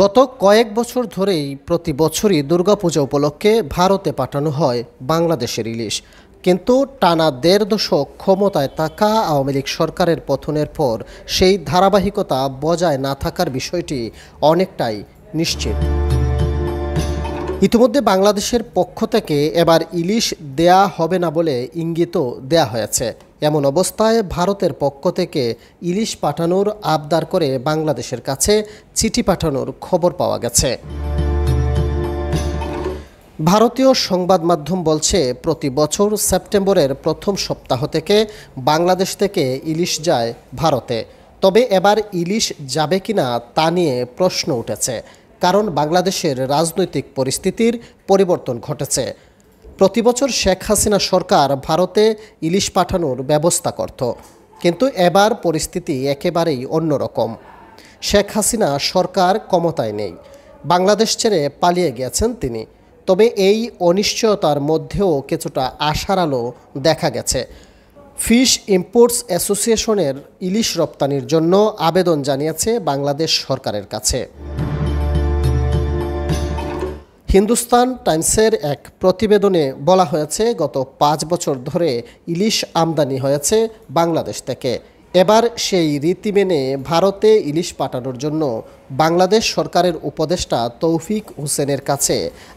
গত কয়েক বছর ধরেই প্রতি বছরই দুর্গাপূজা উপলক্ষে ভারতে পাঠানো হয় বাংলাদেশের ইলিশ। কিন্তু টানা দেড় দশক ক্ষমতায় থাকা আওয়ামী লীগ সরকারের পতনের পর সেই ধারাবাহিকতা বজায় না থাকার বিষয়টি অনেকটাই নিশ্চিত। ইতিমধ্যে বাংলাদেশের পক্ষ থেকে এবার ইলিশ দেয়া হবে না বলে ইঙ্গিতও দেয়া হয়েছে। এমন অবস্থায় ভারতের পক্ষ থেকে ইলিশ পাঠানোর আবদার করে বাংলাদেশের কাছে চিঠি পাঠানোর খবর পাওয়া গেছে। ভারতীয় সংবাদ মাধ্যম বলছে, প্রতি বছর সেপ্টেম্বরের প্রথম সপ্তাহ থেকে বাংলাদেশ থেকে ইলিশ যায় ভারতে। তবে এবার ইলিশ যাবে কিনা তা নিয়ে প্রশ্ন উঠেছে, কারণ বাংলাদেশের রাজনৈতিক পরিস্থিতির পরিবর্তন ঘটেছে। প্রতি বছর শেখ হাসিনা সরকার ভারতে ইলিশ পাঠানোর ব্যবস্থা করত, কিন্তু এবার পরিস্থিতি একেবারেই অন্যরকম। শেখ হাসিনা সরকার ক্ষমতায় নেই, বাংলাদেশ ছেড়ে পালিয়ে গিয়েছেন তিনি। তবে এই অনিশ্চয়তার মধ্যেও কিছুটা আশার আলো দেখা গেছে। ফিশ ইম্পোর্টস অ্যাসোসিয়েশনের ইলিশ রপ্তানির জন্য আবেদন জানিয়েছে বাংলাদেশ সরকারের কাছে। হিন্দুস্তান টাইমসের এক প্রতিবেদনে বলা হয়েছে, গত 5 বছর ধরে ইলিশ আমদানি হয়েছে বাংলাদেশ থেকে। এবার সেই রীতি মেনে ভারতে ইলিশ পাঠানোর জন্য বাংলাদেশ সরকারের উপদেষ্টা তৌফিক হোসেনের কাছে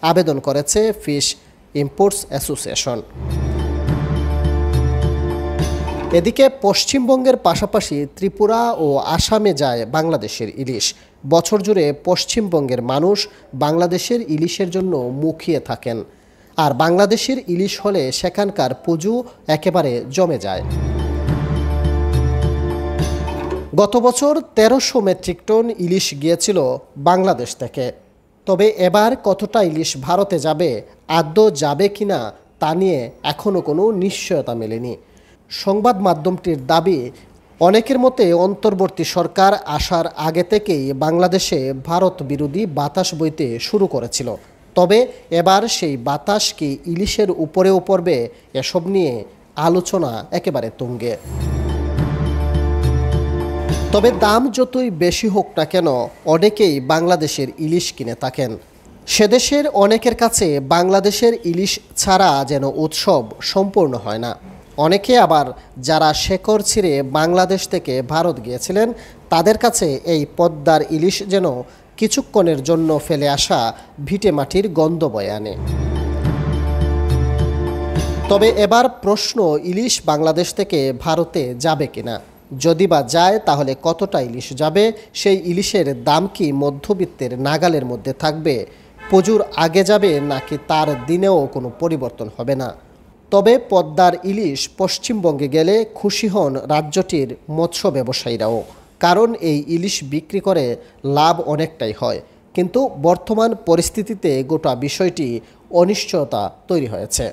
আবেদন করেছে ফিশ ইম্পোর্টস অ্যাসোসিয়েশন। এদিকে পশ্চিমবঙ্গের পাশাপাশি ত্রিপুরা ও আসামে যায় বাংলাদেশের ইলিশ। বছর জুড়ে পশ্চিমবঙ্গের মানুষ বাংলাদেশের ইলিশের জন্য মুখিয়ে থাকেন, আর বাংলাদেশের ইলিশ হলে সেখানকার পুজো একেবারে জমে যায়। গত বছর 1300 মেট্রিক টন ইলিশ গিয়েছিল বাংলাদেশ থেকে। তবে এবার কতটা ইলিশ ভারতে যাবে, আদৌ যাবে কিনা তা নিয়ে এখনও কোনো নিশ্চয়তা মেলেনি। সংবাদ মাধ্যমটির দাবি, অনেকের মতে অন্তর্বর্তী সরকার আসার আগে থেকেই বাংলাদেশে ভারত বিরোধী বাতাস বইতে শুরু করেছিল। তবে এবার সেই বাতাস কি ইলিশের উপরেও পড়বে, এসব নিয়ে আলোচনা একেবারে তুঙ্গে। তবে দাম যতই বেশি হোক না কেন, অনেকেই বাংলাদেশের ইলিশ কিনে থাকেন। সেদেশের অনেকের কাছে বাংলাদেশের ইলিশ ছাড়া যেন উৎসব সম্পূর্ণ হয় না। অনেকে আবার যারা শেকড় ছিঁড়ে বাংলাদেশ থেকে ভারত গিয়েছিলেন, তাদের কাছে এই পদ্মার ইলিশ যেন কিছুক্ষণের জন্য ফেলে আসা ভিটে মাটির গন্ধ বয়ে আনে। তবে এবার প্রশ্ন, ইলিশ বাংলাদেশ থেকে ভারতে যাবে কিনা? যদি বা যায়, তাহলে কতটা ইলিশ যাবে? সেই ইলিশের দাম কি মধ্যবিত্তের নাগালের মধ্যে থাকবে? পুজোর আগে যাবে নাকি তার দিনেও কোনো পরিবর্তন হবে না? তবে পদ্মার ইলিশ পশ্চিমবঙ্গে গেলে খুশি হন রাজ্যটির মৎস্য ব্যবসায়ীরাও, কারণ এই ইলিশ বিক্রি করে লাভ অনেকটাই হয়। কিন্তু বর্তমান পরিস্থিতিতে গোটা বিষয়টি অনিশ্চয়তা তৈরি হয়েছে।